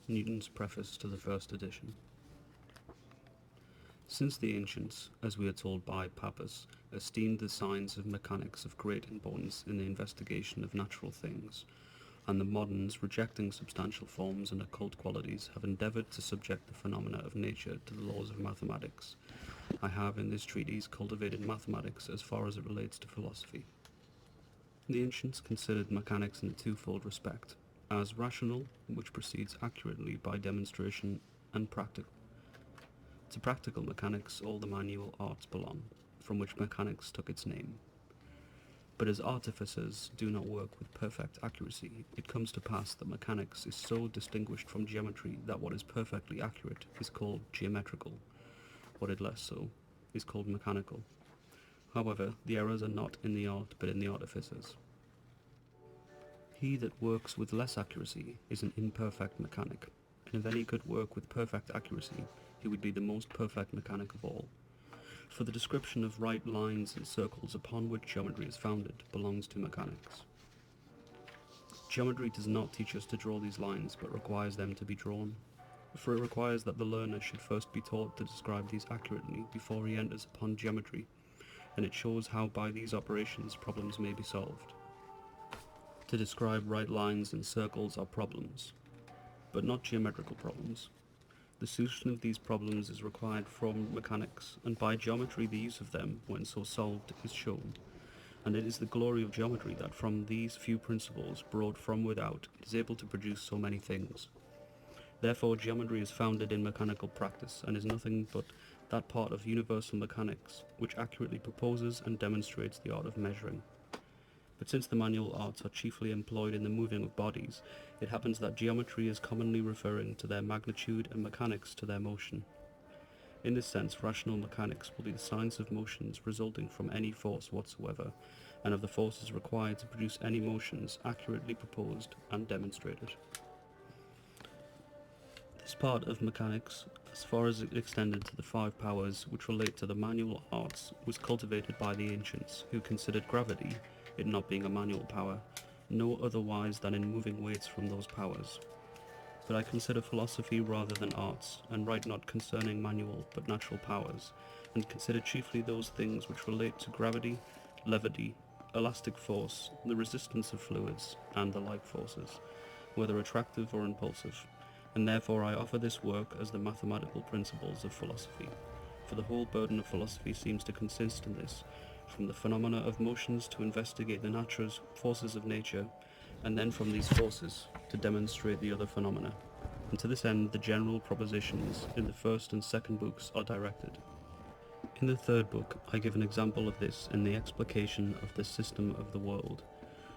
Newton's Preface to the First Edition. Since the ancients, as we are told by Pappus, esteemed the science of mechanics of great importance in the investigation of natural things, and the moderns, rejecting substantial forms and occult qualities, have endeavoured to subject the phenomena of nature to the laws of mathematics, I have in this treatise cultivated mathematics as far as it relates to philosophy. The ancients considered mechanics in a twofold respect, as rational, which proceeds accurately by demonstration, and practical. To practical mechanics all the manual arts belong, from which mechanics took its name. But as artificers do not work with perfect accuracy, it comes to pass that mechanics is so distinguished from geometry that what is perfectly accurate is called geometrical, what is less so is called mechanical. However, the errors are not in the art but in the artificers. He that works with less accuracy is an imperfect mechanic, and if any could work with perfect accuracy, he would be the most perfect mechanic of all. For the description of right lines and circles upon which geometry is founded belongs to mechanics. Geometry does not teach us to draw these lines, but requires them to be drawn. For it requires that the learner should first be taught to describe these accurately before he enters upon geometry, and it shows how by these operations problems may be solved. To describe right lines and circles are problems, but not geometrical problems. The solution of these problems is required from mechanics, and by geometry the use of them, when so solved, is shown. And it is the glory of geometry that from these few principles, brought from without, it is able to produce so many things. Therefore geometry is founded in mechanical practice, and is nothing but that part of universal mechanics which accurately proposes and demonstrates the art of measuring. But since the manual arts are chiefly employed in the moving of bodies, it happens that geometry is commonly referring to their magnitude and mechanics to their motion. In this sense, rational mechanics will be the science of motions resulting from any force whatsoever, and of the forces required to produce any motions accurately proposed and demonstrated. This part of mechanics, as far as it extended to the five powers which relate to the manual arts, was cultivated by the ancients, who considered gravity, it not being a manual power, no otherwise than in moving weights from those powers. But I consider philosophy rather than arts, and write not concerning manual but natural powers, and consider chiefly those things which relate to gravity, levity, elastic force, the resistance of fluids, and the like forces, whether attractive or impulsive, and therefore I offer this work as the mathematical principles of philosophy, for the whole burden of philosophy seems to consist in this, from the phenomena of motions to investigate the natural forces of nature, and then from these forces to demonstrate the other phenomena. And to this end the general propositions in the first and second books are directed. In the third book I give an example of this in the explication of the system of the world,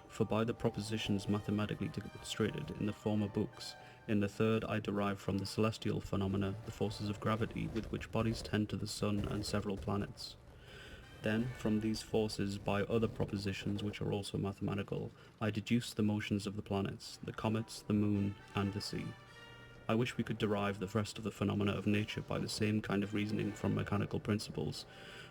for by the propositions mathematically demonstrated in the former books, in the third I derive from the celestial phenomena the forces of gravity with which bodies tend to the sun and several planets. Then, from these forces, by other propositions which are also mathematical, I deduce the motions of the planets, the comets, the moon, and the sea. I wish we could derive the rest of the phenomena of nature by the same kind of reasoning from mechanical principles,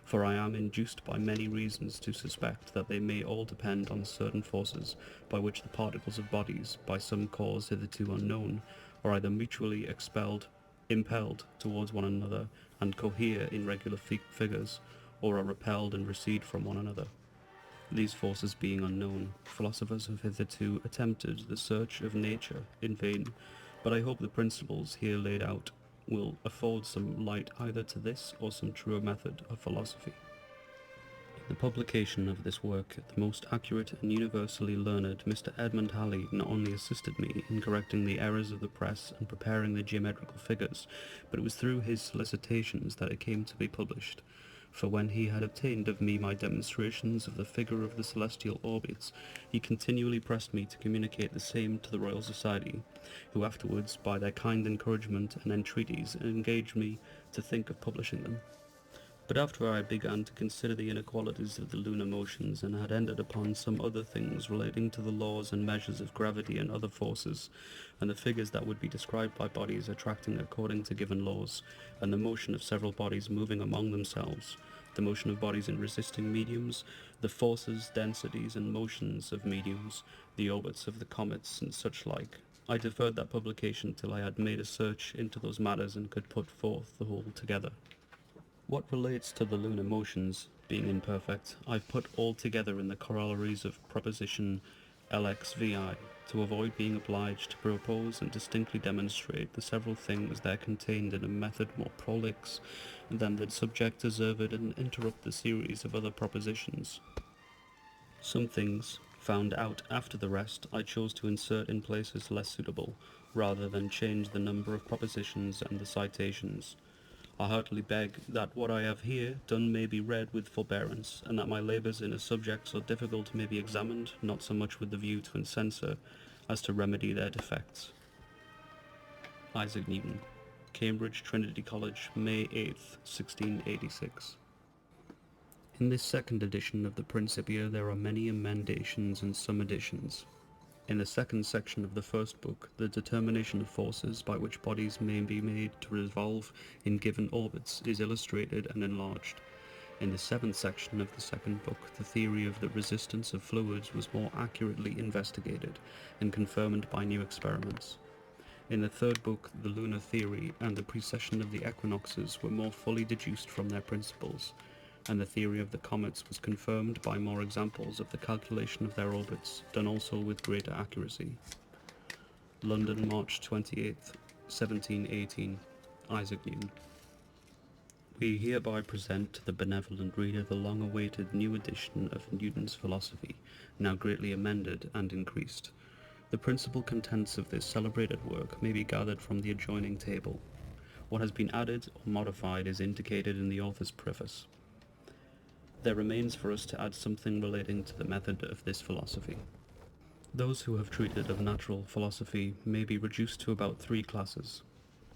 for I am induced by many reasons to suspect that they may all depend on certain forces by which the particles of bodies, by some cause hitherto unknown, are either mutually impelled towards one another, and cohere in regular figures, or are repelled and recede from one another. These forces being unknown, philosophers have hitherto attempted the search of nature in vain, but I hope the principles here laid out will afford some light either to this or some truer method of philosophy. In the publication of this work, the most accurate and universally learned Mr. Edmund Halley not only assisted me in correcting the errors of the press and preparing the geometrical figures, but it was through his solicitations that it came to be published. For when he had obtained of me my demonstrations of the figure of the celestial orbits, he continually pressed me to communicate the same to the Royal Society, who afterwards, by their kind encouragement and entreaties, engaged me to think of publishing them. But after I began to consider the inequalities of the lunar motions, and had entered upon some other things relating to the laws and measures of gravity and other forces, and the figures that would be described by bodies attracting according to given laws, and the motion of several bodies moving among themselves, the motion of bodies in resisting mediums, the forces, densities, and motions of mediums, the orbits of the comets, and such like, I deferred that publication till I had made a search into those matters and could put forth the whole together. What relates to the lunar motions being imperfect, I've put all together in the corollaries of proposition LXVI, to avoid being obliged to propose and distinctly demonstrate the several things there contained in a method more prolix than the subject deserved, and interrupt the series of other propositions. Some things, found out after the rest, I chose to insert in places less suitable, rather than change the number of propositions and the citations. I heartily beg that what I have here done may be read with forbearance, and that my labours in a subject so difficult may be examined, not so much with the view to censure as to remedy their defects. Isaac Newton, Cambridge Trinity College, May 8th, 1686. In this second edition of the Principia there are many emendations and some additions. In the second section of the first book, the determination of forces by which bodies may be made to revolve in given orbits is illustrated and enlarged. In the seventh section of the second book, the theory of the resistance of fluids was more accurately investigated and confirmed by new experiments. In the third book, the lunar theory and the precession of the equinoxes were more fully deduced from their principles, and the theory of the comets was confirmed by more examples of the calculation of their orbits, done also with greater accuracy. London, March 28th, 1718. Isaac Newton. We hereby present to the benevolent reader the long-awaited new edition of Newton's philosophy, now greatly amended and increased. The principal contents of this celebrated work may be gathered from the adjoining table. What has been added or modified is indicated in the author's preface. There remains for us to add something relating to the method of this philosophy. Those who have treated of natural philosophy may be reduced to about 3 classes.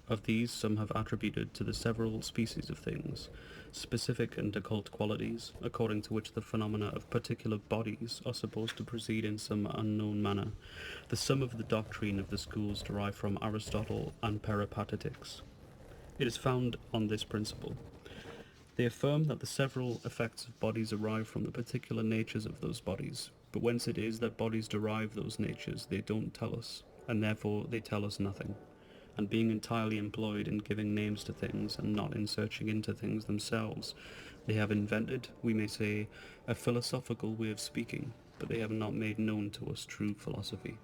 Of these, some have attributed to the several species of things specific and occult qualities, according to which the phenomena of particular bodies are supposed to proceed in some unknown manner. The sum of the doctrine of the schools derived from Aristotle and Peripatetics. It is found on this principle. They affirm that the several effects of bodies arise from the particular natures of those bodies, but whence it is that bodies derive those natures they don't tell us, and therefore they tell us nothing. And being entirely employed in giving names to things, and not in searching into things themselves, they have invented, we may say, a philosophical way of speaking, but they have not made known to us true philosophy.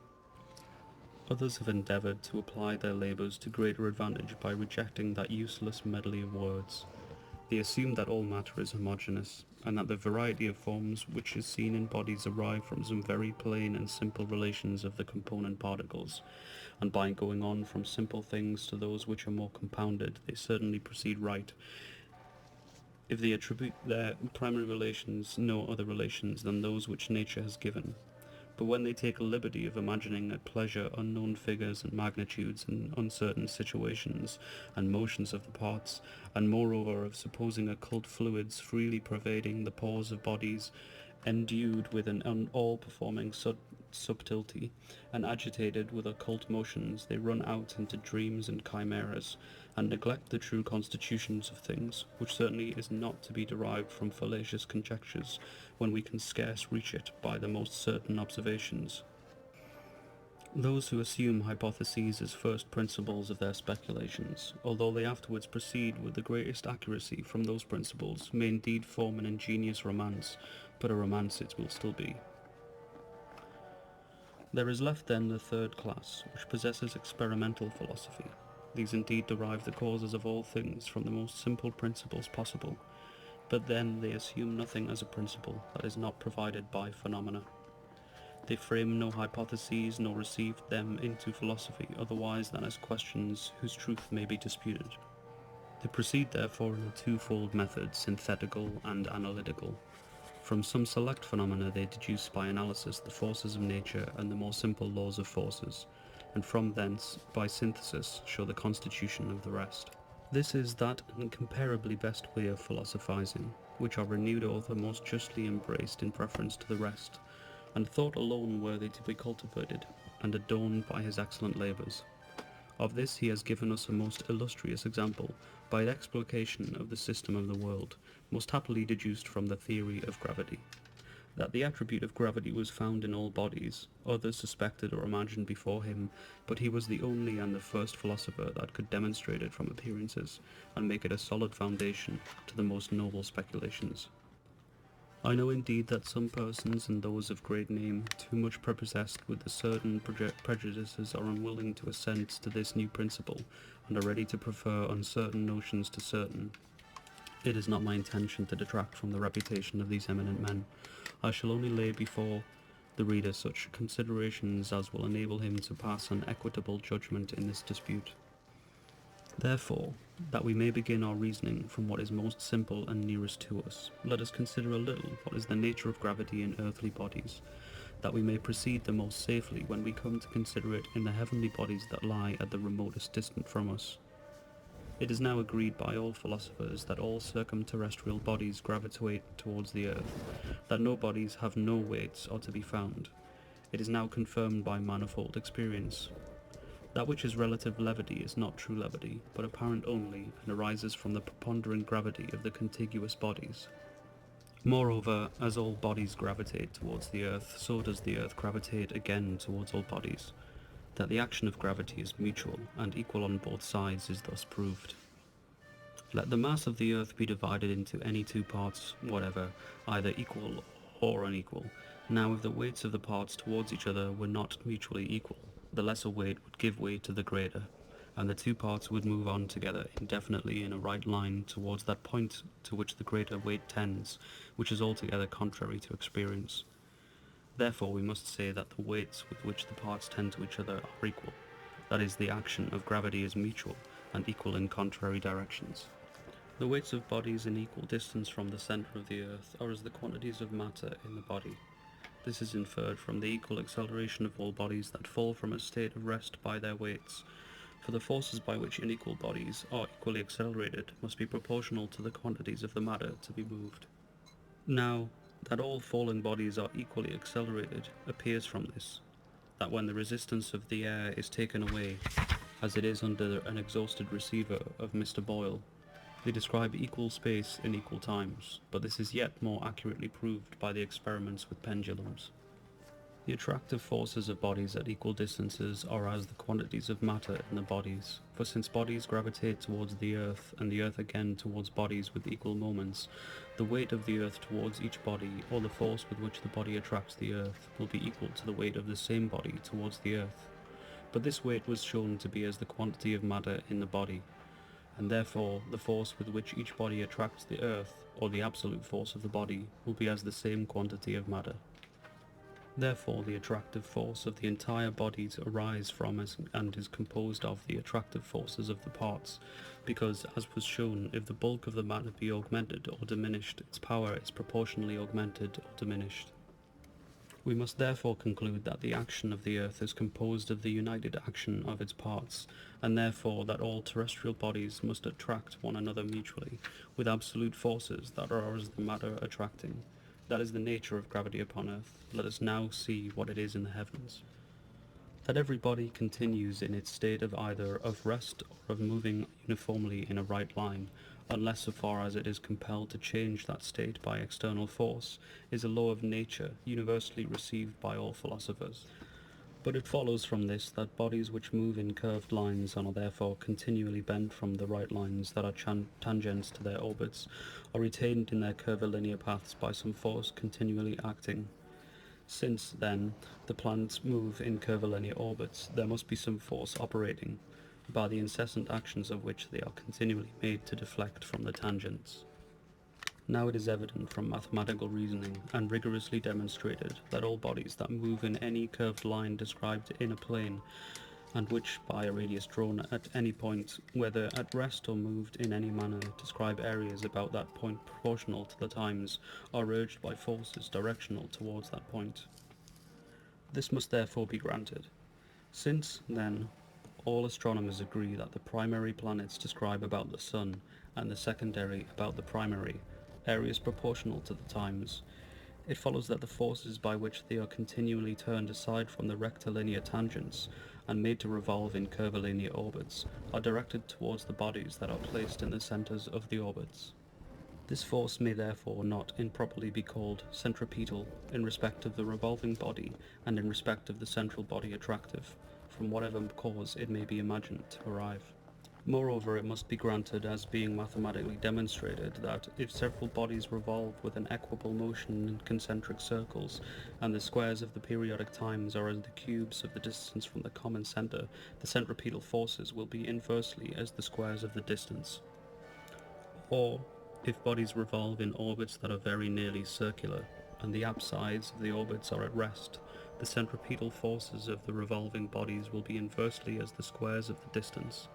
Others have endeavoured to apply their labours to greater advantage by rejecting that useless medley of words. They assume that all matter is homogeneous, and that the variety of forms which is seen in bodies arise from some very plain and simple relations of the component particles, and by going on from simple things to those which are more compounded, they certainly proceed right, if they attribute their primary relations no other relations than those which nature has given. But when they take a liberty of imagining at pleasure unknown figures and magnitudes and uncertain situations and motions of the parts, and moreover of supposing occult fluids freely pervading the pores of bodies, endued with an all-performing subtlety, and agitated with occult motions, they run out into dreams and chimeras, and neglect the true constitutions of things, which certainly is not to be derived from fallacious conjectures, when we can scarce reach it by the most certain observations. Those who assume hypotheses as first principles of their speculations, although they afterwards proceed with the greatest accuracy from those principles, may indeed form an ingenious romance, but a romance it will still be. There is left then the third class, which possesses experimental philosophy. These indeed derive the causes of all things from the most simple principles possible, but then they assume nothing as a principle that is not provided by phenomena. They frame no hypotheses, nor receive them into philosophy otherwise than as questions whose truth may be disputed. They proceed therefore in a twofold method, synthetical and analytical. From some select phenomena they deduce by analysis the forces of nature and the more simple laws of forces, and from thence, by synthesis, show the constitution of the rest. This is that incomparably best way of philosophizing, which our renewed author most justly embraced in preference to the rest, and thought alone worthy to be cultivated and adorned by his excellent labours. Of this he has given us a most illustrious example, by the explication of the system of the world, most happily deduced from the theory of gravity. that the attribute of gravity was found in all bodies. Others suspected or imagined before him, but he was the only and the first philosopher that could demonstrate it from appearances, and make it a solid foundation to the most noble speculations. I know indeed that some persons, and those of great name, too much prepossessed with the certain prejudices, are unwilling to assent to this new principle, and are ready to prefer uncertain notions to certain. It is not my intention to detract from the reputation of these eminent men. I shall only lay before the reader such considerations as will enable him to pass an equitable judgment in this dispute. Therefore, that we may begin our reasoning from what is most simple and nearest to us, let us consider a little what is the nature of gravity in earthly bodies, that we may proceed the most safely when we come to consider it in the heavenly bodies that lie at the remotest distance from us. It is now agreed by all philosophers that all circumterrestrial bodies gravitate towards the earth, that no bodies have no weights are to be found. It is now confirmed by manifold experience. That which is relative levity is not true levity, but apparent only, and arises from the preponderant gravity of the contiguous bodies. Moreover, as all bodies gravitate towards the earth, so does the earth gravitate again towards all bodies. That the action of gravity is mutual and equal on both sides is thus proved. Let the mass of the earth be divided into any two parts whatever, either equal or unequal. Now if the weights of the parts towards each other were not mutually equal, the lesser weight would give way to the greater, and the two parts would move on together indefinitely in a right line towards that point to which the greater weight tends, which is altogether contrary to experience. Therefore we must say that the weights with which the parts tend to each other are equal. That is, the action of gravity is mutual and equal in contrary directions. The weights of bodies in equal distance from the centre of the earth are as the quantities of matter in the body. This is inferred from the equal acceleration of all bodies that fall from a state of rest by their weights, for the forces by which unequal bodies are equally accelerated must be proportional to the quantities of the matter to be moved. Now, that all falling bodies are equally accelerated appears from this, that when the resistance of the air is taken away, as it is under an exhausted receiver of Mr. Boyle, they describe equal space in equal times, but this is yet more accurately proved by the experiments with pendulums. The attractive forces of bodies at equal distances are as the quantities of matter in the bodies, for since bodies gravitate towards the earth, and the earth again towards bodies with equal moments, the weight of the earth towards each body, or the force with which the body attracts the earth, will be equal to the weight of the same body towards the earth. But this weight was shown to be as the quantity of matter in the body, and therefore the force with which each body attracts the earth, or the absolute force of the body, will be as the same quantity of matter. Therefore the attractive force of the entire body arises from and is composed of the attractive forces of the parts, because, as was shown, if the bulk of the matter be augmented or diminished, its power is proportionally augmented or diminished. We must therefore conclude that the action of the earth is composed of the united action of its parts, and therefore that all terrestrial bodies must attract one another mutually, with absolute forces that are as the matter attracting. That is the nature of gravity upon earth. Let us now see what it is in the heavens. That every body continues in its state of either of rest or of moving uniformly in a right line, unless so far as it is compelled to change that state by external force, is a law of nature universally received by all philosophers. But it follows from this that bodies which move in curved lines and are therefore continually bent from the right lines that are tangents to their orbits, are retained in their curvilinear paths by some force continually acting. Since, then, the planets move in curvilinear orbits, there must be some force operating, by the incessant actions of which they are continually made to deflect from the tangents. Now it is evident from mathematical reasoning, and rigorously demonstrated, that all bodies that move in any curved line described in a plane, and which, by a radius drawn at any point, whether at rest or moved in any manner, describe areas about that point proportional to the times, are urged by forces directional towards that point. This must therefore be granted. Since, then, all astronomers agree that the primary planets describe about the Sun, and the secondary about the primary, areas proportional to the times, it follows that the forces by which they are continually turned aside from the rectilinear tangents, and made to revolve in curvilinear orbits, are directed towards the bodies that are placed in the centres of the orbits. This force may therefore not improperly be called centripetal in respect of the revolving body and in respect of the central body attractive, from whatever cause it may be imagined to arrive. Moreover, it must be granted as being mathematically demonstrated that if several bodies revolve with an equable motion in concentric circles, and the squares of the periodic times are as the cubes of the distance from the common centre, the centripetal forces will be inversely as the squares of the distance. Or, if bodies revolve in orbits that are very nearly circular, and the apsides of the orbits are at rest, the centripetal forces of the revolving bodies will be inversely as the squares of the distance.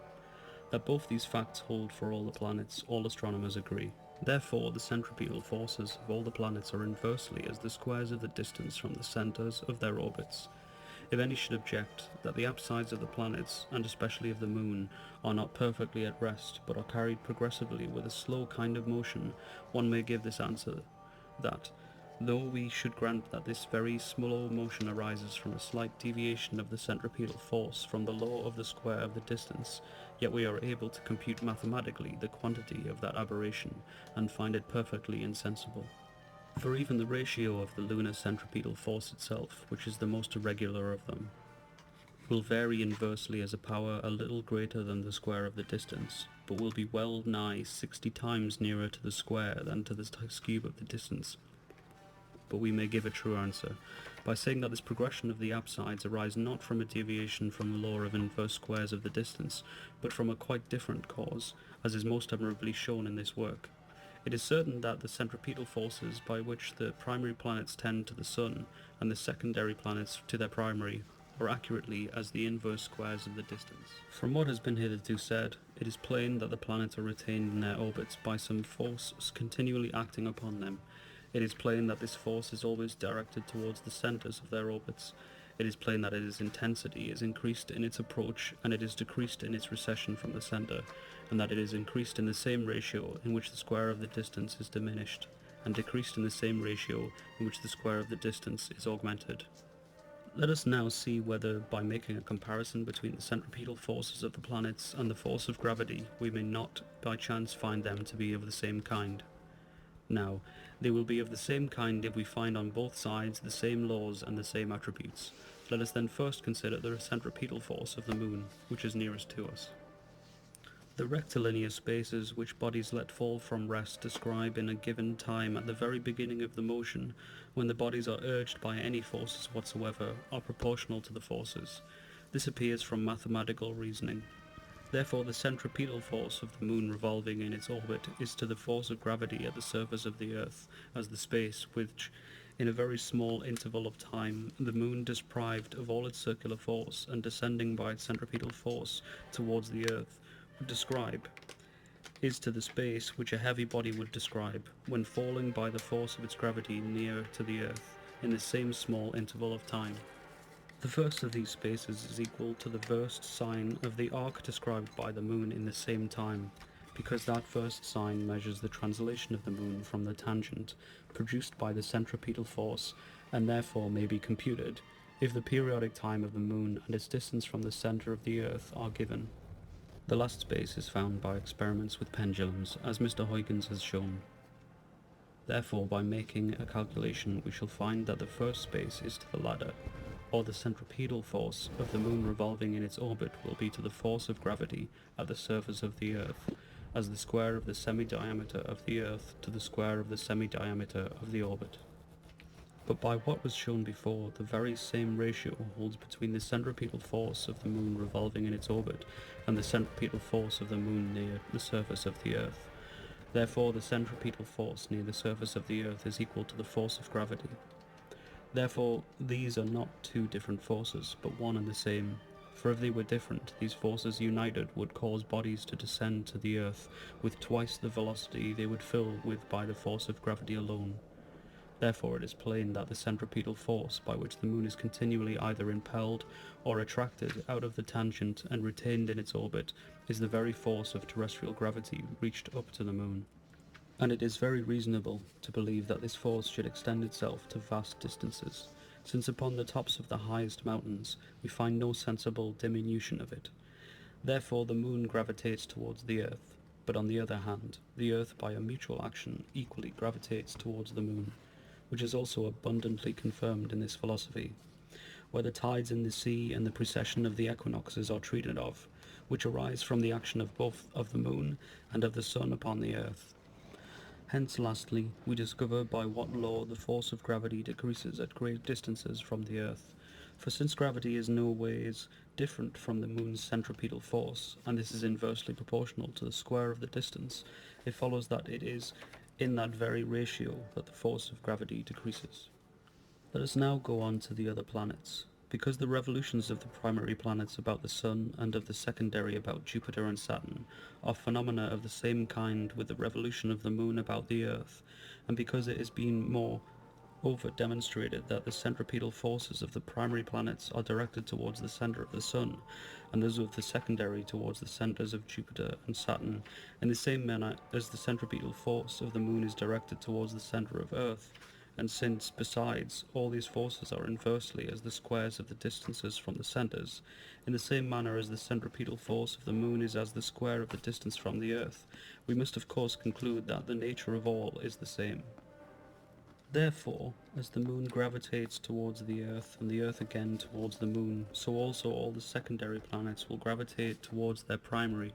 That both these facts hold for all the planets, all astronomers agree. Therefore, the centripetal forces of all the planets are inversely as the squares of the distance from the centres of their orbits. If any should object that the apsides of the planets, and especially of the moon, are not perfectly at rest, but are carried progressively with a slow kind of motion, one may give this answer, that, though we should grant that this very slow motion arises from a slight deviation of the centripetal force from the law of the square of the distance, yet we are able to compute mathematically the quantity of that aberration, and find it perfectly insensible. For even the ratio of the lunar centripetal force itself, which is the most irregular of them, will vary inversely as a power a little greater than the square of the distance, but will be well nigh 60 times nearer to the square than to the cube of the distance. But we may give a true answer by saying that this progression of the apsides arise not from a deviation from the law of inverse squares of the distance, but from a quite different cause, as is most admirably shown in this work. It is certain that the centripetal forces by which the primary planets tend to the Sun, and the secondary planets to their primary, are accurately as the inverse squares of the distance. From what has been hitherto said, it is plain that the planets are retained in their orbits by some force continually acting upon them. It is plain that this force is always directed towards the centres of their orbits. It is plain that its intensity is increased in its approach, and it is decreased in its recession from the centre, and that it is increased in the same ratio in which the square of the distance is diminished, and decreased in the same ratio in which the square of the distance is augmented. Let us now see whether, by making a comparison between the centripetal forces of the planets and the force of gravity, we may not by chance find them to be of the same kind. Now, they will be of the same kind if we find on both sides the same laws and the same attributes. Let us then first consider the centripetal force of the moon, which is nearest to us. The rectilinear spaces which bodies let fall from rest describe in a given time at the very beginning of the motion, when the bodies are urged by any forces whatsoever, are proportional to the forces. This appears from mathematical reasoning. Therefore, the centripetal force of the moon revolving in its orbit is to the force of gravity at the surface of the earth, as the space which, in a very small interval of time, the moon deprived of all its circular force, and descending by its centripetal force towards the earth, would describe, is to the space which a heavy body would describe, when falling by the force of its gravity near to the earth, in the same small interval of time. The first of these spaces is equal to the first sine of the arc described by the moon in the same time, because that first sine measures the translation of the moon from the tangent produced by the centripetal force, and therefore may be computed, if the periodic time of the moon and its distance from the centre of the earth are given. The last space is found by experiments with pendulums, as Mr. Huygens has shown. Therefore, by making a calculation, we shall find that the first space is to the ladder, or the centripetal force of the moon revolving in its orbit will be to the force of gravity at the surface of the earth, as the square of the semi-diameter of the earth to the square of the semi-diameter of the orbit. But by what was shown before, the very same ratio holds between the centripetal force of the moon revolving in its orbit and the centripetal force of the moon near the surface of the earth. Therefore, the centripetal force near the surface of the earth is equal to the force of gravity. Therefore, these are not two different forces, but one and the same. For if they were different, these forces united would cause bodies to descend to the earth with twice the velocity they would fill with by the force of gravity alone. Therefore, it is plain that the centripetal force by which the moon is continually either impelled or attracted out of the tangent and retained in its orbit is the very force of terrestrial gravity reached up to the moon. And it is very reasonable to believe that this force should extend itself to vast distances, since upon the tops of the highest mountains we find no sensible diminution of it. Therefore the moon gravitates towards the earth. But on the other hand, the Earth by a mutual action equally gravitates towards the Moon, which is also abundantly confirmed in this philosophy, where the tides in the sea and the precession of the equinoxes are treated of, which arise from the action of both of the Moon and of the Sun upon the Earth. Hence, lastly, we discover by what law the force of gravity decreases at great distances from the Earth. For since gravity is no ways different from the Moon's centripetal force, and this is inversely proportional to the square of the distance, it follows that it is in that very ratio that the force of gravity decreases. Let us now go on to the other planets. Because the revolutions of the primary planets about the Sun and of the secondary about Jupiter and Saturn are phenomena of the same kind with the revolution of the Moon about the Earth, and because it has been more over demonstrated that the centripetal forces of the primary planets are directed towards the centre of the Sun, and those of the secondary towards the centres of Jupiter and Saturn, in the same manner as the centripetal force of the Moon is directed towards the centre of Earth, and since, besides, all these forces are inversely as the squares of the distances from the centres, in the same manner as the centripetal force of the Moon is as the square of the distance from the Earth, we must of course conclude that the nature of all is the same. Therefore, as the Moon gravitates towards the Earth, and the Earth again towards the Moon, so also all the secondary planets will gravitate towards their primary,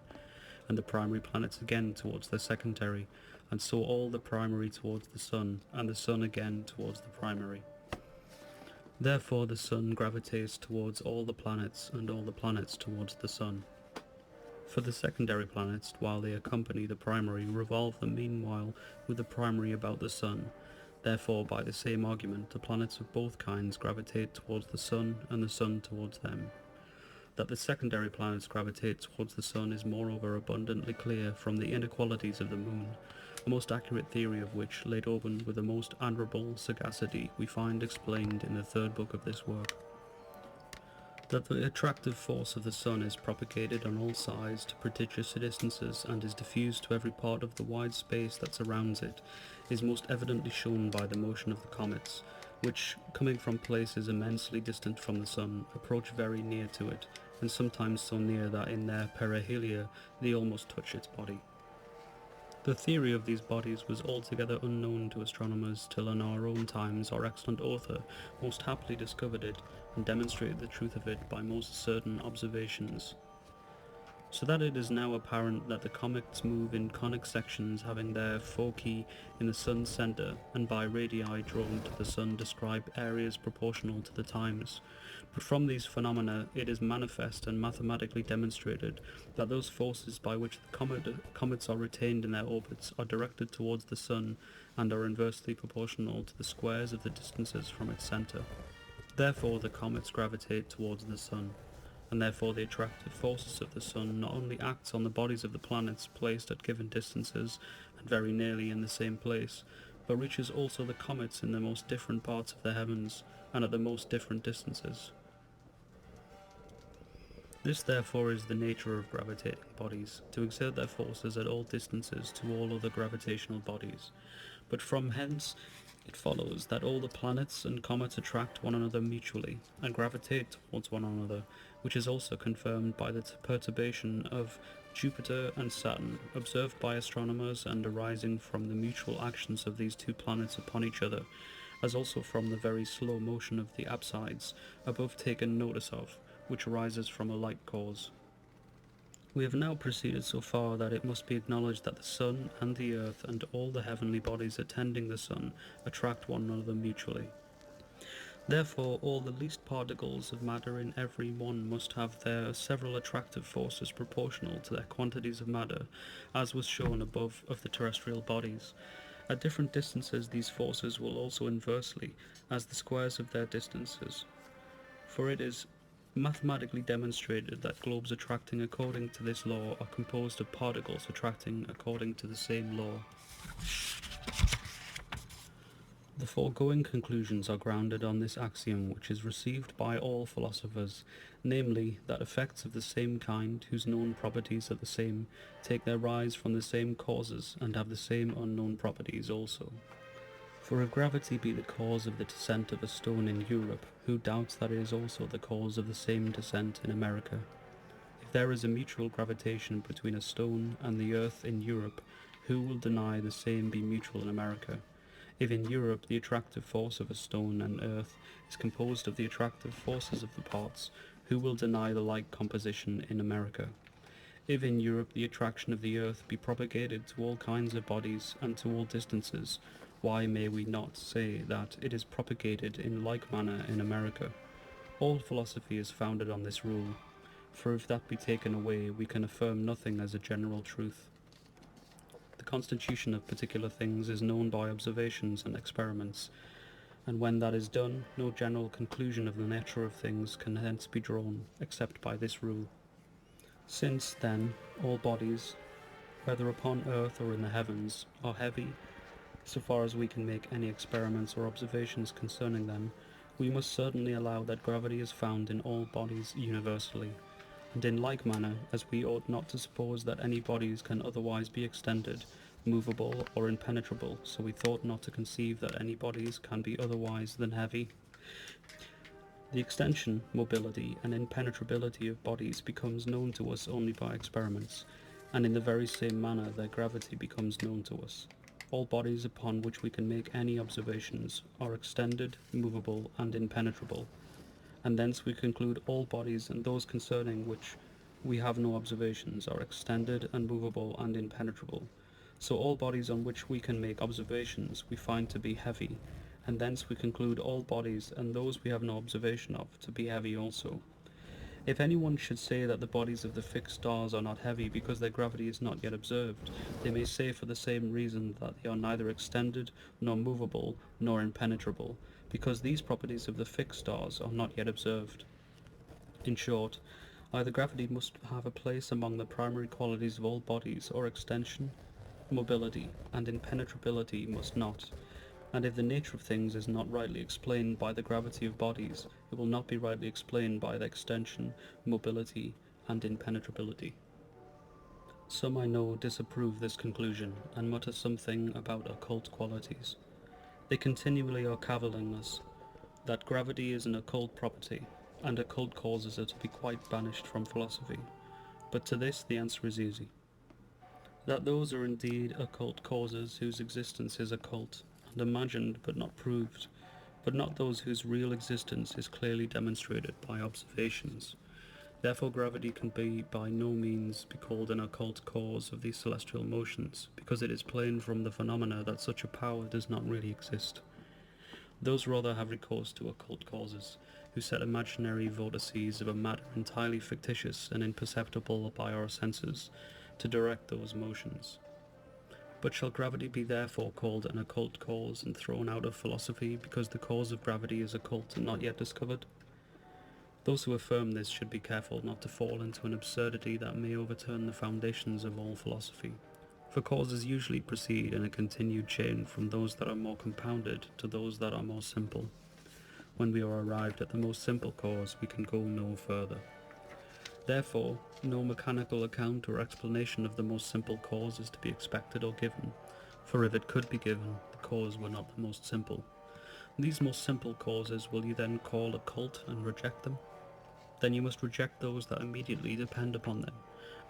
and the primary planets again towards their secondary, and so all the primary towards the Sun, and the Sun again towards the primary. Therefore the Sun gravitates towards all the planets, and all the planets towards the Sun. For the secondary planets, while they accompany the primary, revolve the meanwhile with the primary about the Sun. Therefore, by the same argument, the planets of both kinds gravitate towards the Sun, and the Sun towards them. That the secondary planets gravitate towards the Sun is moreover abundantly clear from the inequalities of the Moon, a most accurate theory of which, laid open with the most admirable sagacity, we find explained in the third book of this work. That the attractive force of the Sun is propagated on all sides to prodigious distances, and is diffused to every part of the wide space that surrounds it, is most evidently shown by the motion of the comets, which, coming from places immensely distant from the Sun, approach very near to it, and sometimes so near that in their perihelia they almost touch its body. The theory of these bodies was altogether unknown to astronomers till in our own times our excellent author most happily discovered it, and demonstrated the truth of it by most certain observations. So that it is now apparent that the comets move in conic sections, having their foci in the Sun's centre, and by radii drawn to the Sun describe areas proportional to the times. But from these phenomena it is manifest and mathematically demonstrated that those forces by which the comets are retained in their orbits are directed towards the Sun, and are inversely proportional to the squares of the distances from its centre. Therefore the comets gravitate towards the Sun, and therefore the attractive forces of the Sun not only acts on the bodies of the planets placed at given distances and very nearly in the same place, but reaches also the comets in the most different parts of the heavens and at the most different distances. This therefore is the nature of gravitating bodies, to exert their forces at all distances to all other gravitational bodies. But from hence it follows that all the planets and comets attract one another mutually, and gravitate towards one another, which is also confirmed by the perturbation of Jupiter and Saturn, observed by astronomers and arising from the mutual actions of these two planets upon each other, as also from the very slow motion of the apsides, above taken notice of, which arises from a like cause. We have now proceeded so far that it must be acknowledged that the Sun and the Earth and all the heavenly bodies attending the Sun attract one another mutually. Therefore all the least particles of matter in every one must have their several attractive forces proportional to their quantities of matter, as was shown above of the terrestrial bodies. At different distances these forces will also inversely, as the squares of their distances. For it is mathematically demonstrated that globes attracting according to this law are composed of particles attracting according to the same law. The foregoing conclusions are grounded on this axiom, which is received by all philosophers, namely, that effects of the same kind, whose known properties are the same, take their rise from the same causes, and have the same unknown properties also. For if gravity be the cause of the descent of a stone in Europe, who doubts that it is also the cause of the same descent in America? If there is a mutual gravitation between a stone and the earth in Europe, who will deny the same be mutual in America? If in Europe the attractive force of a stone and earth is composed of the attractive forces of the parts, who will deny the like composition in America? If in Europe the attraction of the earth be propagated to all kinds of bodies and to all distances, why may we not say that it is propagated in like manner in America? All philosophy is founded on this rule, for if that be taken away, we can affirm nothing as a general truth. The constitution of particular things is known by observations and experiments, and when that is done, no general conclusion of the nature of things can hence be drawn, except by this rule. Since, then, all bodies, whether upon earth or in the heavens, are heavy, so far as we can make any experiments or observations concerning them, we must certainly allow that gravity is found in all bodies universally, and in like manner as we ought not to suppose that any bodies can otherwise be extended, movable, or impenetrable, so we thought not to conceive that any bodies can be otherwise than heavy. The extension, mobility, and impenetrability of bodies becomes known to us only by experiments, and in the very same manner their gravity becomes known to us. All bodies upon which we can make any observations are extended, movable, and impenetrable, and thence we conclude all bodies and those concerning which we have no observations are extended and movable and impenetrable. So all bodies on which we can make observations we find to be heavy, and thence we conclude all bodies and those we have no observation of to be heavy also. If anyone should say that the bodies of the fixed stars are not heavy because their gravity is not yet observed, they may say for the same reason that they are neither extended, nor movable, nor impenetrable, because these properties of the fixed stars are not yet observed. In short, either gravity must have a place among the primary qualities of all bodies, or extension, mobility, and impenetrability must not. And if the nature of things is not rightly explained by the gravity of bodies, it will not be rightly explained by the extension, mobility, and impenetrability. Some I know disapprove this conclusion, and mutter something about occult qualities. They continually are cavilling us that gravity is an occult property, and occult causes are to be quite banished from philosophy. But to this the answer is easy. That those are indeed occult causes whose existence is occult, and imagined but not proved, but not those whose real existence is clearly demonstrated by observations. Therefore gravity can by no means be called an occult cause of these celestial motions, because it is plain from the phenomena that such a power does not really exist. Those rather have recourse to occult causes, who set imaginary vortices of a matter entirely fictitious and imperceptible by our senses, to direct those motions. But shall gravity be therefore called an occult cause and thrown out of philosophy because the cause of gravity is occult and not yet discovered? Those who affirm this should be careful not to fall into an absurdity that may overturn the foundations of all philosophy, for causes usually proceed in a continued chain from those that are more compounded to those that are more simple. When we are arrived at the most simple cause, we can go no further. Therefore, no mechanical account or explanation of the most simple cause is to be expected or given, for if it could be given, the cause were not the most simple. These most simple causes will you then call occult and reject them? Then you must reject those that immediately depend upon them,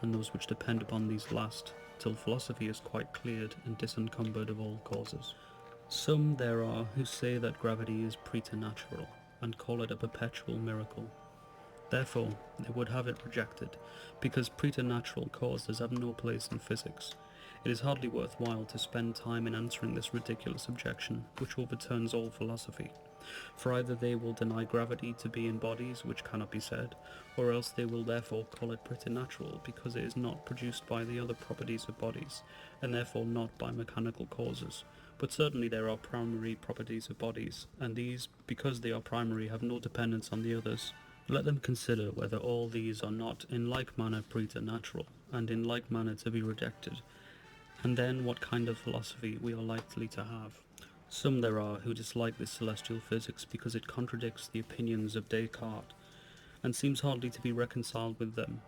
and those which depend upon these last, till philosophy is quite cleared and disencumbered of all causes. Some there are who say that gravity is preternatural, and call it a perpetual miracle. Therefore, they would have it rejected, because preternatural causes have no place in physics. It is hardly worthwhile to spend time in answering this ridiculous objection, which overturns all philosophy. For either they will deny gravity to be in bodies, which cannot be said, or else they will therefore call it preternatural, because it is not produced by the other properties of bodies, and therefore not by mechanical causes. But certainly there are primary properties of bodies, and these, because they are primary, have no dependence on the others. Let them consider whether all these are not in like manner preternatural, and in like manner to be rejected, and then what kind of philosophy we are likely to have. Some there are who dislike this celestial physics because it contradicts the opinions of Descartes, and seems hardly to be reconciled with them.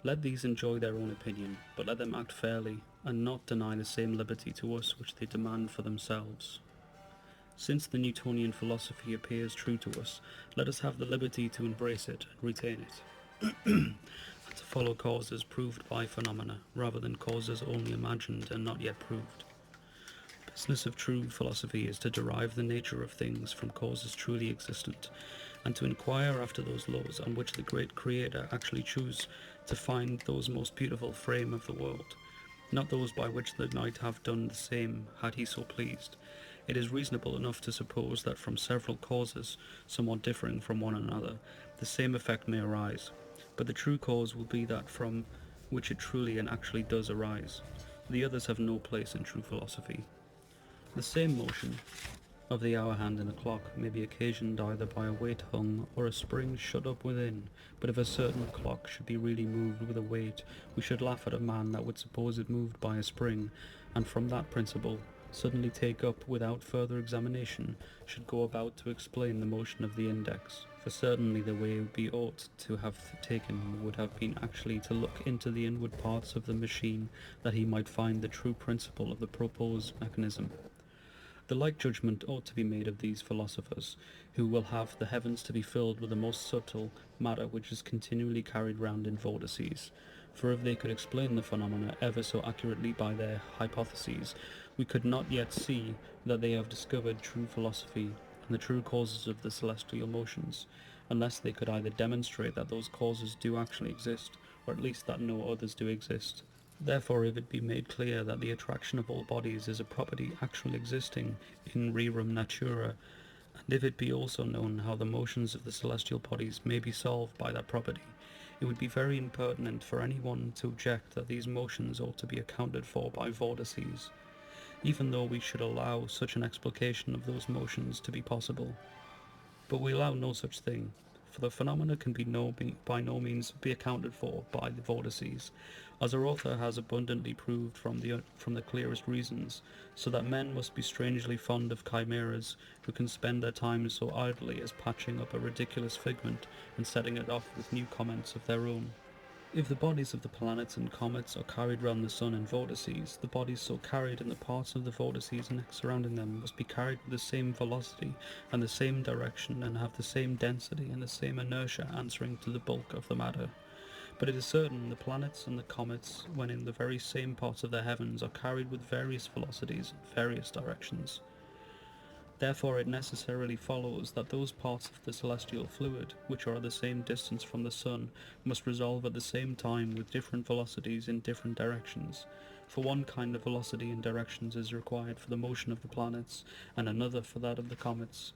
Let these enjoy their own opinion, but let them act fairly, and not deny the same liberty to us which they demand for themselves. Since the Newtonian philosophy appears true to us, let us have the liberty to embrace it and retain it. And to follow causes proved by phenomena, rather than causes only imagined and not yet proved. The business of true philosophy is to derive the nature of things from causes truly existent, and to inquire after those laws on which the great Creator actually chose to find those most beautiful frame of the world, not those by which they might have done the same had he so pleased. It is reasonable enough to suppose that from several causes, somewhat differing from one another, the same effect may arise, but the true cause will be that from which it truly and actually does arise. The others have no place in true philosophy. The same motion of the hour hand in a clock may be occasioned either by a weight hung or a spring shut up within, but if a certain clock should be really moved with a weight, we should laugh at a man that would suppose it moved by a spring, and from that principle suddenly take up, without further examination, should go about to explain the motion of the index, for certainly the way we ought to have taken would have been actually to look into the inward parts of the machine, that he might find the true principle of the proposed mechanism. The like judgment ought to be made of these philosophers, who will have the heavens to be filled with the most subtle matter which is continually carried round in vortices. For if they could explain the phenomena ever so accurately by their hypotheses, we could not yet see that they have discovered true philosophy and the true causes of the celestial motions, unless they could either demonstrate that those causes do actually exist, or at least that no others do exist. Therefore, if it be made clear that the attraction of all bodies is a property actually existing in rerum natura, and if it be also known how the motions of the celestial bodies may be solved by that property, it would be very impertinent for any one to object that these motions ought to be accounted for by vortices, even though we should allow such an explication of those motions to be possible. But we allow no such thing, for the phenomena can by no means be accounted for by the vortices, as our author has abundantly proved from the clearest reasons, so that men must be strangely fond of chimeras who can spend their time so idly as patching up a ridiculous figment and setting it off with new comments of their own. If the bodies of the planets and comets are carried round the sun in vortices, the bodies so carried in the parts of the vortices next surrounding them must be carried with the same velocity and the same direction, and have the same density and the same inertia answering to the bulk of the matter. But it is certain the planets and the comets, when in the very same parts of their heavens, are carried with various velocities and various directions. Therefore it necessarily follows that those parts of the celestial fluid, which are at the same distance from the sun, must resolve at the same time with different velocities in different directions. For one kind of velocity and directions is required for the motion of the planets, and another for that of the comets.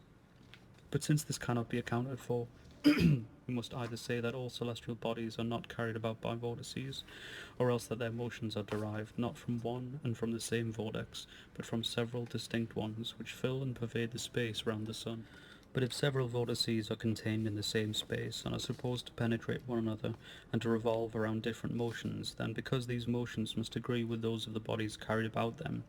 But since this cannot be accounted for, we must either say that all celestial bodies are not carried about by vortices, or else that their motions are derived not from one and from the same vortex, but from several distinct ones, which fill and pervade the space round the sun. But if several vortices are contained in the same space, and are supposed to penetrate one another, and to revolve around different motions, then because these motions must agree with those of the bodies carried about them,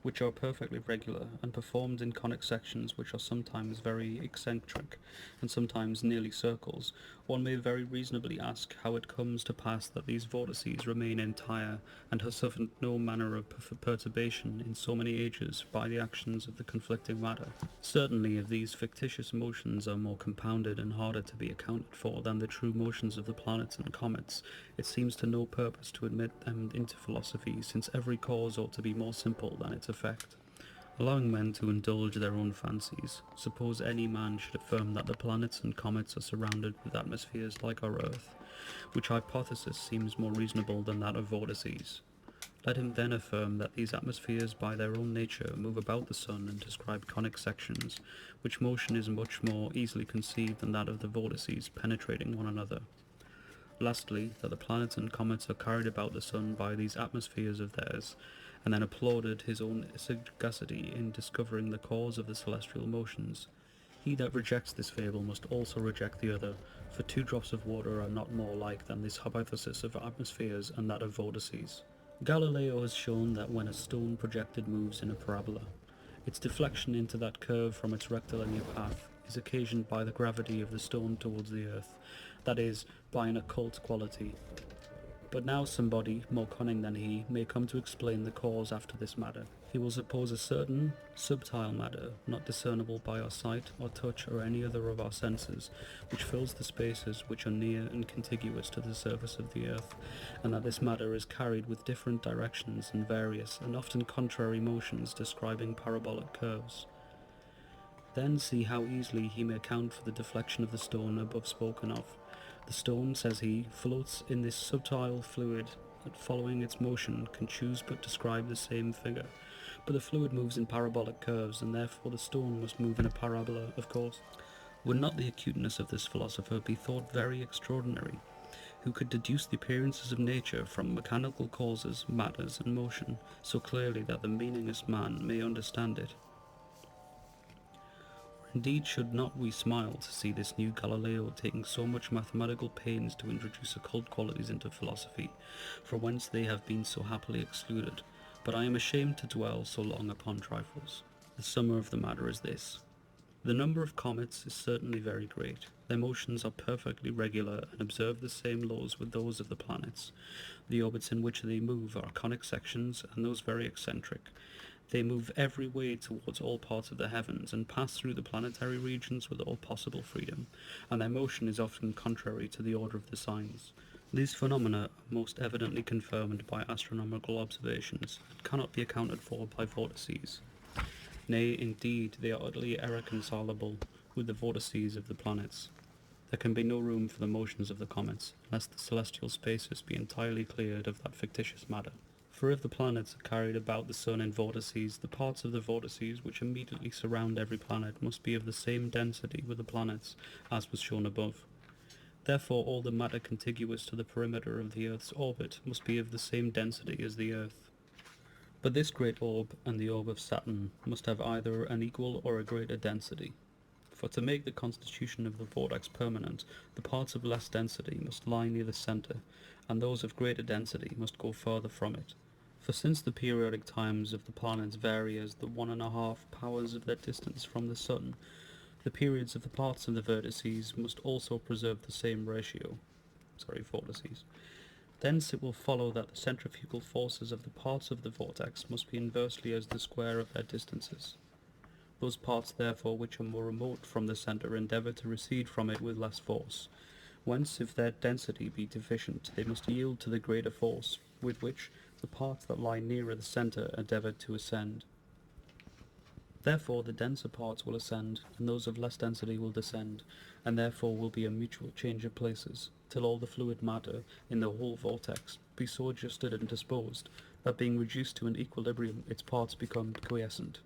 which are perfectly regular, and performed in conic sections which are sometimes very eccentric, and sometimes nearly circles, one may very reasonably ask how it comes to pass that these vortices remain entire, and have suffered no manner of perturbation in so many ages by the actions of the conflicting matter. Certainly, if these fictitious motions are more compounded and harder to be accounted for than the true motions of the planets and comets, it seems to no purpose to admit them into philosophy, since every cause ought to be more simple than its effect. Allowing men to indulge their own fancies, suppose any man should affirm that the planets and comets are surrounded with atmospheres like our Earth, which hypothesis seems more reasonable than that of vortices. Let him then affirm that these atmospheres by their own nature move about the sun and describe conic sections, which motion is much more easily conceived than that of the vortices penetrating one another. Lastly, that the planets and comets are carried about the sun by these atmospheres of theirs, and then applauded his own sagacity in discovering the cause of the celestial motions. He that rejects this fable must also reject the other, for 2 drops of water are not more like than this hypothesis of atmospheres and that of vortices. Galileo has shown that when a stone projected moves in a parabola, its deflection into that curve from its rectilinear path is occasioned by the gravity of the stone towards the earth, that is, by an occult quality. But now somebody, more cunning than he, may come to explain the cause after this matter. He will suppose a certain subtile matter, not discernible by our sight or touch or any other of our senses, which fills the spaces which are near and contiguous to the surface of the earth, and that this matter is carried with different directions and various and often contrary motions describing parabolic curves. Then see how easily he may account for the deflection of the stone above spoken of. The stone, says he, floats in this subtile fluid that, following its motion, can choose but describe the same figure. But the fluid moves in parabolic curves, and therefore the stone must move in a parabola, of course. Would not the acuteness of this philosopher be thought very extraordinary, who could deduce the appearances of nature from mechanical causes, matters, and motion, so clearly that the meaningless man may understand it? Indeed, should not we smile to see this new Galileo taking so much mathematical pains to introduce occult qualities into philosophy, from whence they have been so happily excluded? But I am ashamed to dwell so long upon trifles. The summa of the matter is this. The number of comets is certainly very great. Their motions are perfectly regular and observe the same laws with those of the planets. The orbits in which they move are conic sections, and those very eccentric. They move every way towards all parts of the heavens, and pass through the planetary regions with all possible freedom, and their motion is often contrary to the order of the signs. These phenomena are most evidently confirmed by astronomical observations, and cannot be accounted for by vortices. Nay, indeed, they are utterly irreconcilable with the vortices of the planets. There can be no room for the motions of the comets, unless the celestial spaces be entirely cleared of that fictitious matter. For if the planets are carried about the sun in vortices, the parts of the vortices which immediately surround every planet must be of the same density with the planets, as was shown above. Therefore all the matter contiguous to the perimeter of the earth's orbit must be of the same density as the earth. But this great orb and the orb of Saturn must have either an equal or a greater density. For to make the constitution of the vortex permanent, the parts of less density must lie near the centre, and those of greater density must go farther from it. For since the periodic times of the planets vary as the 1.5 powers of their distance from the sun, the periods of the parts of the vertices must also preserve the same ratio. Vortices. Thence it will follow that the centrifugal forces of the parts of the vortex must be inversely as the square of their distances. Those parts therefore which are more remote from the centre endeavour to recede from it with less force, whence if their density be deficient they must yield to the greater force, with which the parts that lie nearer the centre endeavour to ascend. Therefore the denser parts will ascend, and those of less density will descend, and therefore will be a mutual change of places, till all the fluid matter in the whole vortex be so adjusted and disposed, that being reduced to an equilibrium its parts become quiescent.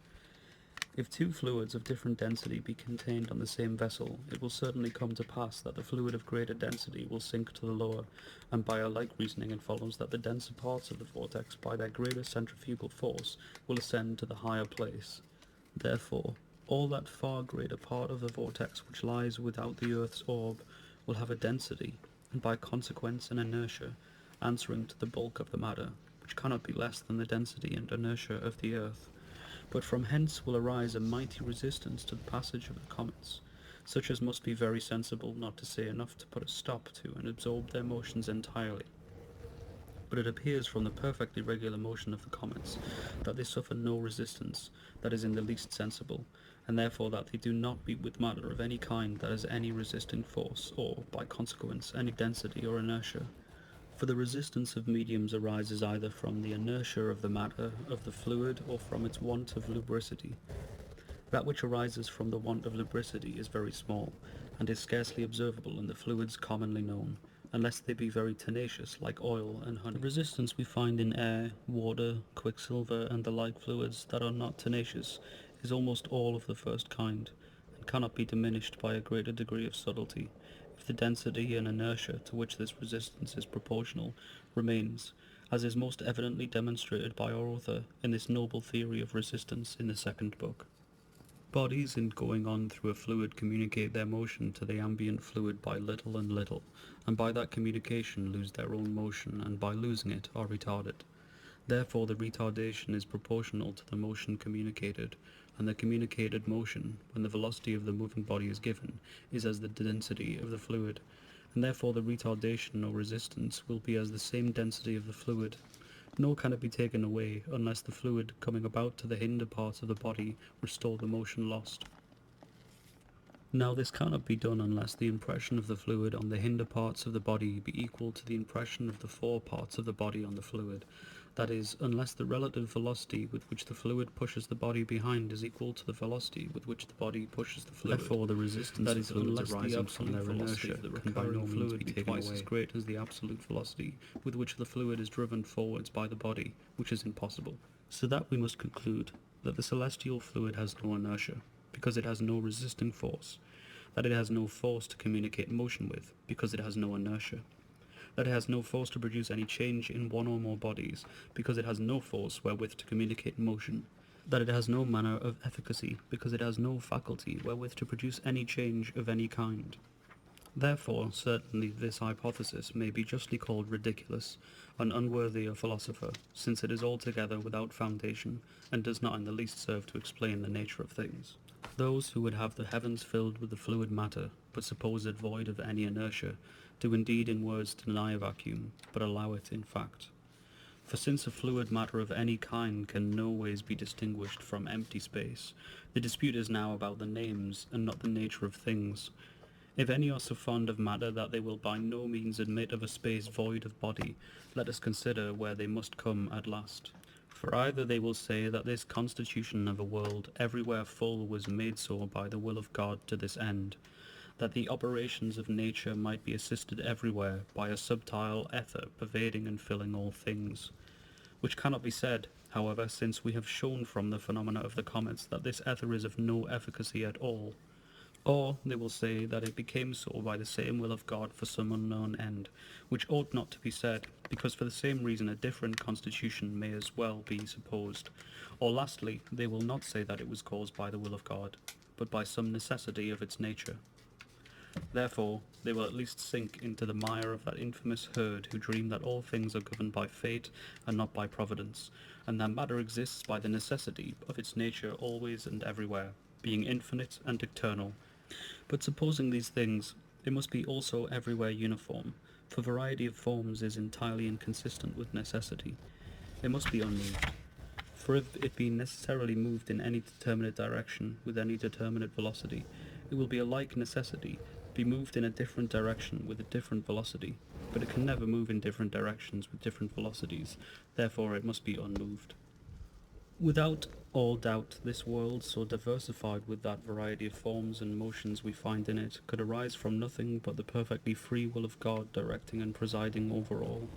If two fluids of different density be contained on the same vessel, it will certainly come to pass that the fluid of greater density will sink to the lower, and by a like reasoning it follows that the denser parts of the vortex by their greater centrifugal force will ascend to the higher place. Therefore, all that far greater part of the vortex which lies without the earth's orb will have a density, and by consequence an inertia, answering to the bulk of the matter, which cannot be less than the density and inertia of the earth. But from hence will arise a mighty resistance to the passage of the comets, such as must be very sensible, not to say enough to put a stop to and absorb their motions entirely. But it appears from the perfectly regular motion of the comets that they suffer no resistance that is in the least sensible, and therefore that they do not meet with matter of any kind that has any resisting force, or, by consequence, any density or inertia. For the resistance of mediums arises either from the inertia of the matter of the fluid, or from its want of lubricity. That which arises from the want of lubricity is very small, and is scarcely observable in the fluids commonly known, unless they be very tenacious, like oil and honey. The resistance we find in air, water, quicksilver, and the like fluids that are not tenacious is almost all of the first kind, and cannot be diminished by a greater degree of subtlety, if the density and inertia to which this resistance is proportional remains, as is most evidently demonstrated by our author in this noble theory of resistance in the second book. Bodies in going on through a fluid communicate their motion to the ambient fluid by little and little, and by that communication lose their own motion, and by losing it are retarded. Therefore the retardation is proportional to the motion communicated, and the communicated motion, when the velocity of the moving body is given, is as the density of the fluid, and therefore the retardation or resistance will be as the same density of the fluid, nor can it be taken away unless the fluid coming about to the hinder parts of the body restore the motion lost. Now this cannot be done unless the impression of the fluid on the hinder parts of the body be equal to the impression of the fore parts of the body on the fluid. That is, unless the relative velocity with which the fluid pushes the body behind is equal to the velocity with which the body pushes the fluid. Therefore, the resistance of fluids arising from their inertia can by no means be twice as great as the absolute velocity with which the fluid is driven forwards by the body, which is impossible. So that we must conclude that the celestial fluid has no inertia, because it has no resisting force, that it has no force to communicate motion with, because it has no inertia, that it has no force to produce any change in one or more bodies, because it has no force wherewith to communicate motion, that it has no manner of efficacy, because it has no faculty wherewith to produce any change of any kind. Therefore, certainly this hypothesis may be justly called ridiculous and unworthy a philosopher, since it is altogether without foundation, and does not in the least serve to explain the nature of things. Those who would have the heavens filled with the fluid matter, but suppose it void of any inertia, do indeed in words deny a vacuum, but allow it in fact. For since a fluid matter of any kind can no ways be distinguished from empty space, the dispute is now about the names, and not the nature of things. If any are so fond of matter that they will by no means admit of a space void of body, let us consider where they must come at last. For either they will say that this constitution of a world everywhere full was made so by the will of God to this end, that the operations of nature might be assisted everywhere by a subtile ether pervading and filling all things, which cannot be said, however, since we have shown from the phenomena of the comets that this ether is of no efficacy at all. Or they will say that it became so by the same will of God for some unknown end, which ought not to be said, because for the same reason a different constitution may as well be supposed. Or lastly, they will not say that it was caused by the will of God, but by some necessity of its nature. Therefore, they will at least sink into the mire of that infamous herd who dream that all things are governed by fate and not by providence, and that matter exists by the necessity of its nature always and everywhere, being infinite and eternal. But supposing these things, it must be also everywhere uniform, for variety of forms is entirely inconsistent with necessity. It must be unmoved. For if it be necessarily moved in any determinate direction with any determinate velocity, it will be a like necessity be moved in a different direction with a different velocity, but it can never move in different directions with different velocities, therefore it must be unmoved. Without all doubt, this world, so diversified with that variety of forms and motions we find in it, could arise from nothing but the perfectly free will of God directing and presiding over all.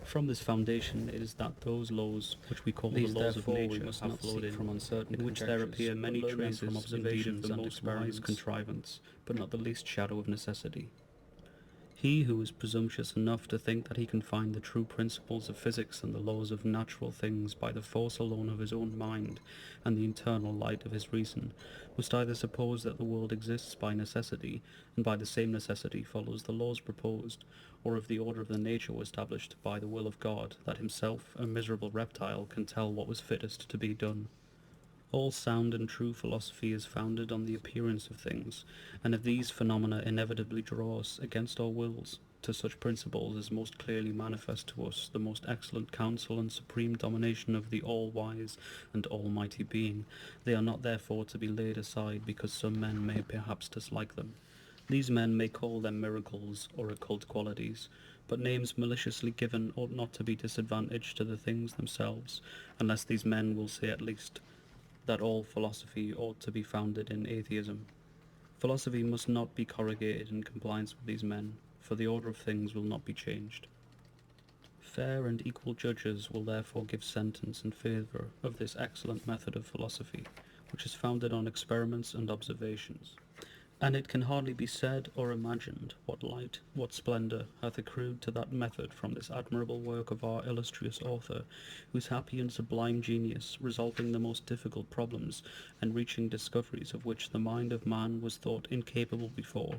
From this foundation it is that those laws, which we call the laws of nature, must not flowed in, from uncertain in which there appear many traces from observations of the most wise contrivance, but not the least shadow of necessity. He who is presumptuous enough to think that he can find the true principles of physics and the laws of natural things by the force alone of his own mind and the internal light of his reason, must either suppose that the world exists by necessity, and by the same necessity follows the laws proposed, or if the order of the nature was established by the will of God, that himself, a miserable reptile, can tell what was fittest to be done. All sound and true philosophy is founded on the appearance of things, and if these phenomena inevitably draw us, against our wills, to such principles as most clearly manifest to us the most excellent counsel and supreme domination of the all-wise and almighty being, they are not therefore to be laid aside because some men may perhaps dislike them. These men may call them miracles or occult qualities, but names maliciously given ought not to be disadvantage to the things themselves, unless these men will say at least that all philosophy ought to be founded in atheism. Philosophy must not be corrugated in compliance with these men, for the order of things will not be changed. Fair and equal judges will therefore give sentence in favour of this excellent method of philosophy, which is founded on experiments and observations. And it can hardly be said or imagined what light, what splendour hath accrued to that method from this admirable work of our illustrious author, whose happy and sublime genius, resolving the most difficult problems, and reaching discoveries of which the mind of man was thought incapable before,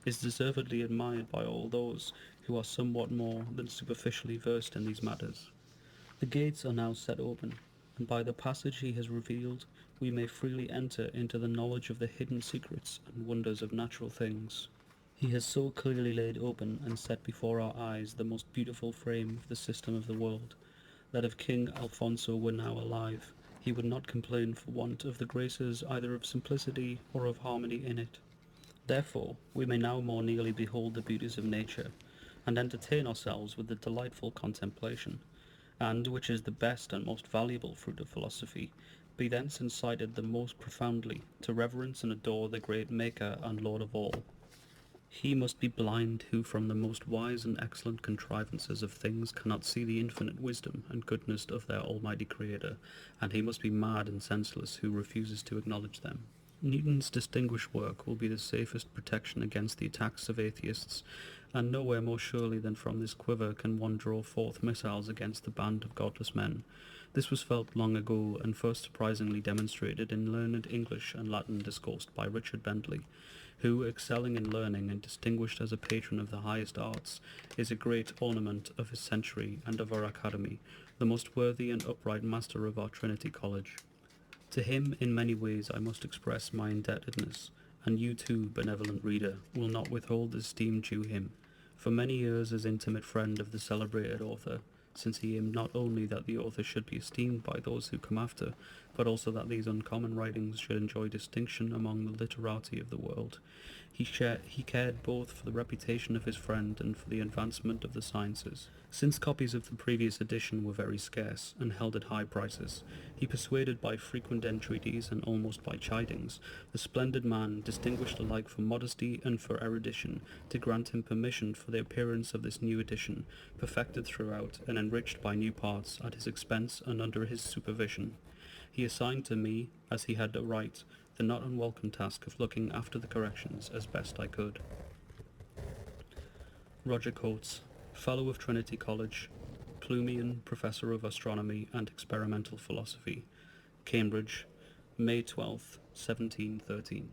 is deservedly admired by all those who are somewhat more than superficially versed in these matters. The gates are now set open, and by the passage he has revealed, we may freely enter into the knowledge of the hidden secrets and wonders of natural things. He has so clearly laid open and set before our eyes the most beautiful frame of the system of the world, that if King Alfonso were now alive, he would not complain for want of the graces either of simplicity or of harmony in it. Therefore, we may now more nearly behold the beauties of nature, and entertain ourselves with the delightful contemplation, and, which is the best and most valuable fruit of philosophy, be thence incited the most profoundly to reverence and adore the great Maker and Lord of all. He must be blind who from the most wise and excellent contrivances of things cannot see the infinite wisdom and goodness of their almighty Creator, and he must be mad and senseless who refuses to acknowledge them. Newton's distinguished work will be the safest protection against the attacks of atheists, and nowhere more surely than from this quiver can one draw forth missiles against the band of godless men. This was felt long ago, and first surprisingly demonstrated in learned English and Latin discoursed by Richard Bentley, who, excelling in learning and distinguished as a patron of the highest arts, is a great ornament of his century and of our academy, the most worthy and upright master of our Trinity College. To him in many ways I must express my indebtedness, and you too, benevolent reader, will not withhold the esteem due him. For many years as intimate friend of the celebrated author, since he aimed not only that the author should be esteemed by those who come after, but also that these uncommon writings should enjoy distinction among the literati of the world. He cared both for the reputation of his friend and for the advancement of the sciences. Since copies of the previous edition were very scarce, and held at high prices, he persuaded by frequent entreaties and almost by chidings the splendid man, distinguished alike for modesty and for erudition, to grant him permission for the appearance of this new edition, perfected throughout and enriched by new parts, at his expense and under his supervision. He assigned to me, as he had a right, the not unwelcome task of looking after the corrections as best I could. Roger Coates, Fellow of Trinity College, Plumian Professor of Astronomy and Experimental Philosophy, Cambridge, May 12th, 1713.